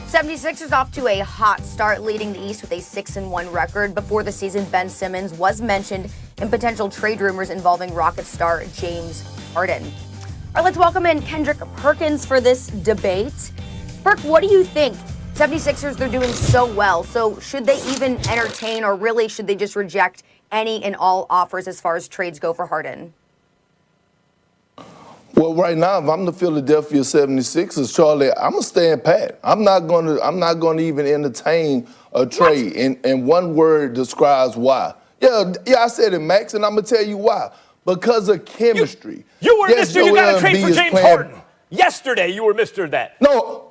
76ers off to a hot start, leading the East with a 6-1 record. Before the season, Ben Simmons was mentioned in potential trade rumors involving Rocket star James Harden. All right, let's welcome in Kendrick Perkins for this debate. Perk, what do you think? 76ers, they're doing so well. So should they even entertain, or really should they just reject any and all offers as far as trades go for Harden? Well, right now, if I'm the Philadelphia 76ers, Charlie, I'm gonna stand pat. I'm not gonna even entertain a trade. And one word describes why. Yeah, I said it, Max, and I'm gonna tell you why. Because of chemistry. You were Mr. You got to trade for James Harden. Yesterday, you were Mr. That. No.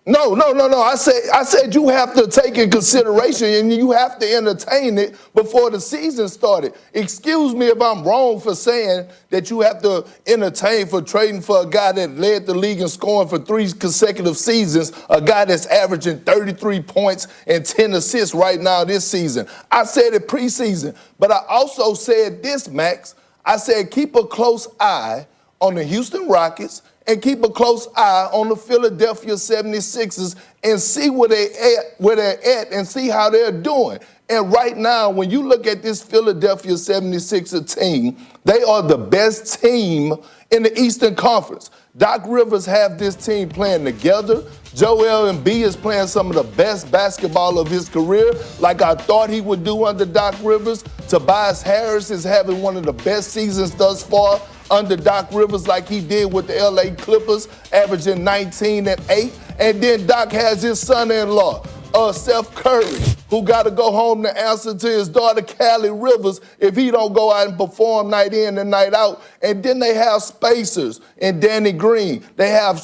I said you have to take in consideration and you have to entertain it before the season started. Excuse me if I'm wrong for saying that you have to entertain for trading for a guy that led the league in scoring for 3 consecutive seasons, a guy that's averaging 33 points and 10 assists right now this season. I said it preseason, but I also said this, Max. I said keep a close eye on the Houston Rockets and keep a close eye on the Philadelphia 76ers and see where they're at and see how they're doing. And right now, when you look at this Philadelphia 76er team, they are the best team in the Eastern Conference. Doc Rivers have this team playing together. Joel Embiid is playing some of the best basketball of his career, like I thought he would do under Doc Rivers. Tobias Harris is having one of the best seasons thus far under Doc Rivers, like he did with the LA Clippers, averaging 19 and 8. And then Doc has his son-in-law, Steph Curry, who got to go home to answer to his daughter, Callie Rivers, if he don't go out and perform night in and night out. And then they have spacers and Danny Green. They have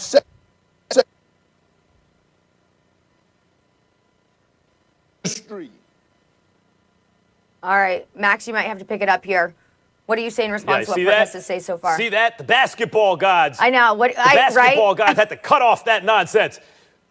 Street. All right, Max, you might have to pick it up here. What do you say in response to what Perk has to say so far? See that? The basketball gods. I know. The basketball gods had to cut off that nonsense.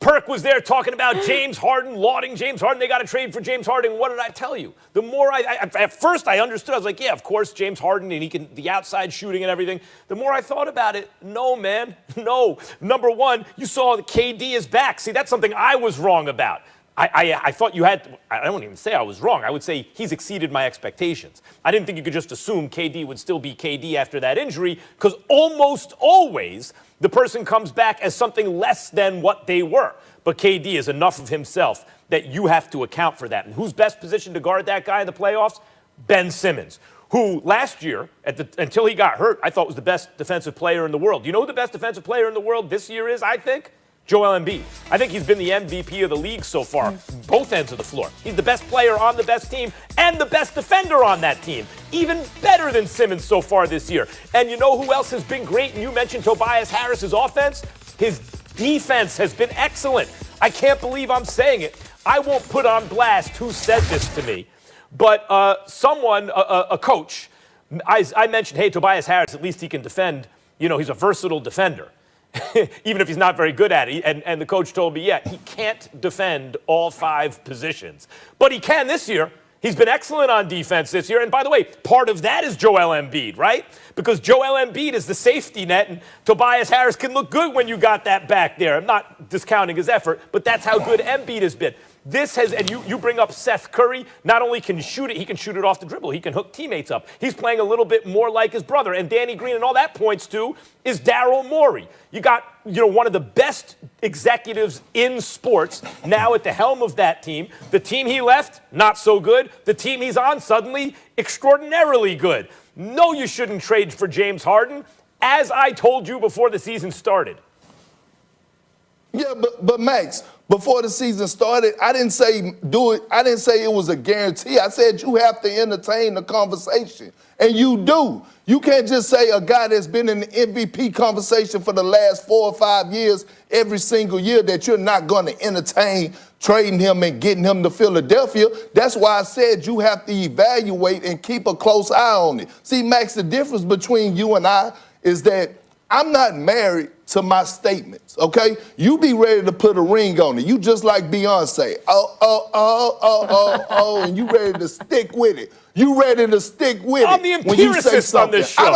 Perk was there talking about James Harden, lauding James Harden. They got to trade for James Harden. What did I tell you? The more at first I understood, I was like, yeah, of course, James Harden, and he can, the outside shooting and everything. The more I thought about it, no, man, no. Number one, you saw the KD is back. See, that's something I was wrong about. I thought you had, I don't even say I was wrong. I would say he's exceeded my expectations. I didn't think you could just assume KD would still be KD after that injury, because almost always the person comes back as something less than what they were. But KD is enough of himself that you have to account for that. And who's best positioned to guard that guy in the playoffs? Ben Simmons, who last year, until he got hurt, I thought was the best defensive player in the world. You know who the best defensive player in the world this year is, I think? Joel Embiid. I think he's been the MVP of the league so far, both ends of the floor. He's the best player on the best team and the best defender on that team. Even better than Simmons so far this year. And you know who else has been great? And you mentioned Tobias Harris's offense. His defense has been excellent. I can't believe I'm saying it. I won't put on blast who said this to me, but a coach, I mentioned, hey, Tobias Harris, at least he can defend. You know, he's a versatile defender. Even if he's not very good at it. And the coach told me, yeah, he can't defend all 5 positions. But he can this year. He's been excellent on defense this year. And by the way, part of that is Joel Embiid, right? Because Joel Embiid is the safety net, and Tobias Harris can look good when you got that back there. I'm not discounting his effort, but that's how good Embiid has been. This has, and you bring up Seth Curry, not only can he shoot it off the dribble. He can hook teammates up. He's playing a little bit more like his brother. And Danny Green, and all that points to is Daryl Morey. You got, one of the best executives in sports now at the helm of that team. The team he left, not so good. The team he's on, suddenly extraordinarily good. No, you shouldn't trade for James Harden, as I told you before the season started. Yeah, but Max, before the season started, I didn't say do it. I didn't say it was a guarantee. I said you have to entertain the conversation, and you do. You can't just say a guy that's been in the MVP conversation for the last 4 or 5 years, every single year, that you're not going to entertain trading him and getting him to Philadelphia. That's why I said you have to evaluate and keep a close eye on it. See, Max, the difference between you and I is that I'm not married to my statements, okay? You be ready to put a ring on it. You just like Beyonce. And you ready to stick with it. You ready to stick with I'm it. the empiricist on this show. I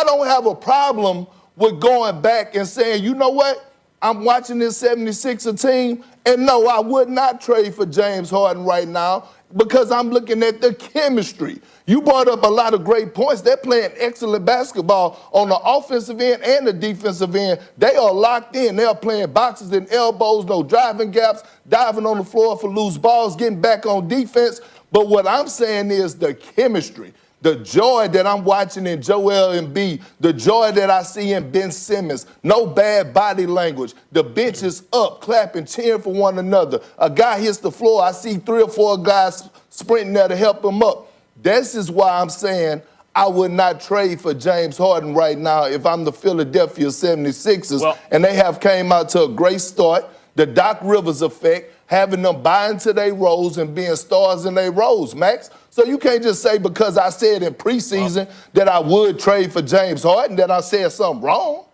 don't have a problem with going back and saying, you know what? I'm watching this 76er team, and no, I would not trade for James Harden right now because I'm looking at the chemistry. You brought up a lot of great points. They're playing excellent basketball on the offensive end and the defensive end. They are locked in. They are playing boxes and elbows, no driving gaps, diving on the floor for loose balls, getting back on defense. But what I'm saying is the chemistry. The joy that I'm watching in Joel Embiid, the joy that I see in Ben Simmons, no bad body language. The bench is up, clapping, cheering for one another. A guy hits the floor, I see 3 or 4 guys sprinting there to help him up. This is why I'm saying I would not trade for James Harden right now if I'm the Philadelphia 76ers. And they have came out to a great start. The Doc Rivers effect, having them buy into their roles and being stars in their roles, Max. So you can't just say because I said in preseason that I would trade for James Harden that I said something wrong.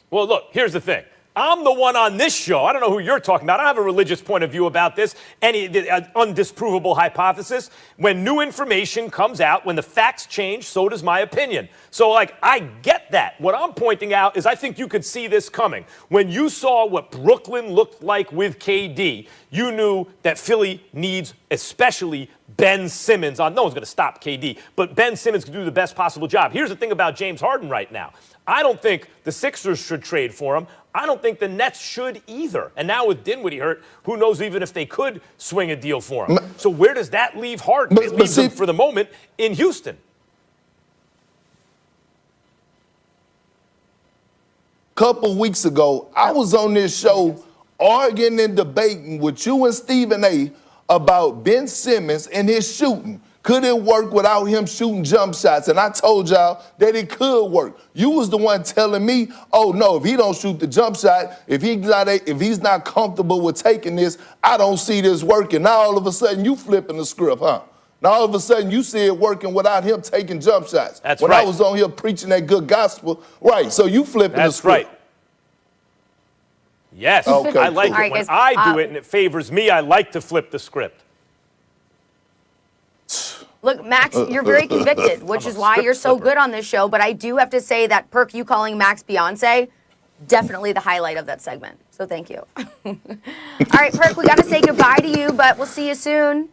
Well, look, here's the thing. I'm the one on this show. I don't know who you're talking about. I don't have a religious point of view about this, any undisprovable hypothesis. When new information comes out, when the facts change, so does my opinion. So, I get that. What I'm pointing out is I think you could see this coming. When you saw what Brooklyn looked like with KD, you knew that Philly needs especially Ben Simmons. No one's going to stop KD, but Ben Simmons can do the best possible job. Here's the thing about James Harden right now. I don't think the Sixers should trade for him. I don't think the Nets should either. And now with Dinwiddie hurt, who knows even if they could swing a deal for him. So where does that leave Harden? It leaves him, for the moment, in Houston. Couple weeks ago, I was on this show arguing and debating with you and Stephen A. about Ben Simmons and his shooting. Could it work without him shooting jump shots? And I told y'all that it could work. You was the one telling me, oh no, if he don't shoot the jump shot, if he's not comfortable with taking this, I don't see this working. Now all of a sudden you flipping the script, huh? Now all of a sudden you see it working without him taking jump shots. That's when right. I was on here preaching that good gospel, right? So you flipping the script. That's right. Yes, okay, I like cool. it. Right, When guys, I do it and it favors me, I like to flip the script. Look, Max, you're very convicted, which is why you're so good on this show. But I do have to say that Perk, you calling Max Beyonce, definitely the highlight of that segment. So thank you. All right, Perk, we got to say goodbye to you, but we'll see you soon.